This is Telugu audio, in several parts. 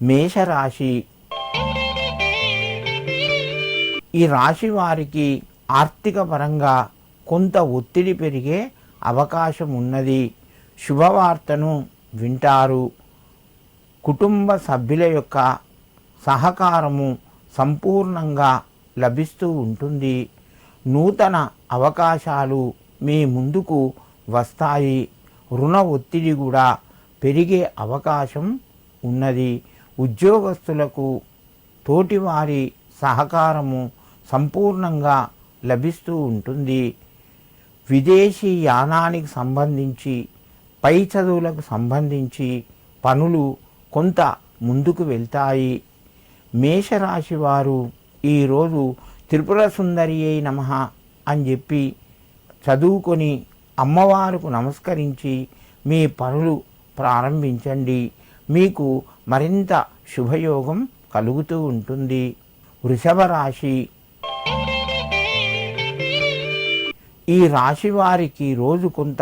మేషరాశి. ఈ రాశి వారికి ఆర్థిక పరంగా కొంత ఒత్తిడి పెరిగే అవకాశం ఉన్నది. శుభవార్తను వింటారు. కుటుంబ సభ్యుల యొక్క సహకారము సంపూర్ణంగా లభిస్తూ ఉంటుంది. నూతన అవకాశాలు మీ ముందుకు వస్తాయి. రుణ ఒత్తిడి కూడా పెరిగే అవకాశం ఉన్నది. ఉద్యోగస్తులకు తోటివారి సహకారము సంపూర్ణంగా లభిస్తూ ఉంటుంది. విదేశీ యానానికి సంబంధించి పై చదువులకు సంబంధించి పనులు కొంత ముందుకు వెళ్తాయి. మేషరాశి వారు ఈరోజు త్రిపుర సుందరియై నమః అని చెప్పి చదువుకొని అమ్మవారికి నమస్కరించి మీ పనులు ప్రారంభించండి. మీకు మరింత శుభయోగం కలుగుతూ ఉంటుంది. వృషభ రాశి. ఈ రాశి వారికి రోజు కొంత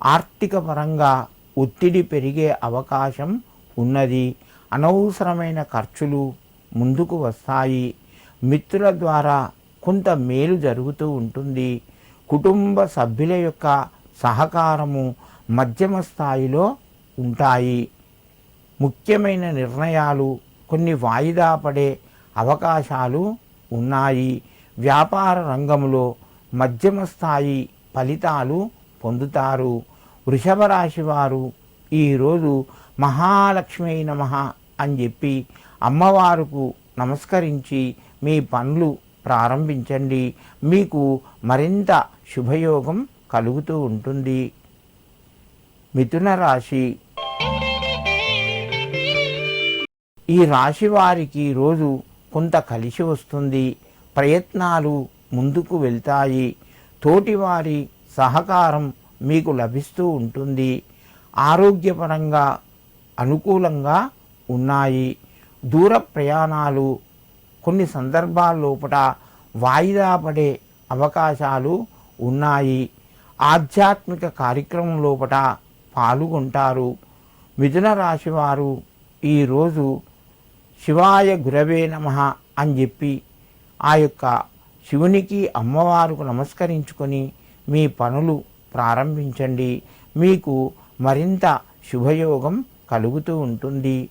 ఆర్థిక పరంగా ఒత్తిడి పెరిగే అవకాశం ఉన్నది. అనవసరమైన ఖర్చులు ముందుకు వస్తాయి. మిత్రుల ద్వారా కొంత మేలు జరుగుతూ ఉంటుంది. కుటుంబ సభ్యుల యొక్క సహకారము మధ్యమ స్థాయిలో ఉంటాయి. ముఖ్యమైన నిర్ణయాలు కొన్ని వాయిదా పడే అవకాశాలు ఉన్నాయి. వ్యాపార రంగంలో మధ్యమ స్థాయి ఫలితాలు పొందుతారు. వృషభ రాశి వారు ఈరోజు మహాలక్ష్మి నమః అని చెప్పి అమ్మవారికి నమస్కరించి మీ పనులు ప్రారంభించండి. మీకు మరింత శుభయోగం కలుగుతూ ఉంటుంది. మిథున రాశి. ఈ రాశి వారికి రోజు కొంత కలిసి వస్తుంది. ప్రయత్నాలు ముందుకు వెళ్తాయి. తోటివారి సహకారం మీకు లభిస్తూ ఉంటుంది. ఆరోగ్యపరంగా అనుకూలంగా ఉన్నాయి. దూర ప్రయాణాలు కొన్ని సందర్భాల్లోపట వాయిదా పడే అవకాశాలు ఉన్నాయి. ఆధ్యాత్మిక కార్యక్రమం లోపట పాల్గొంటారు. మిథున రాశి వారు ఈరోజు శివాయ గురవే నమః అని చెప్పి ఆ యొక్క శివునికి అమ్మవారికి నమస్కరించుకొని మీ పనులు ప్రారంభించండి. మీకు మరింత శుభయోగం కలుగుతూ ఉంటుంది.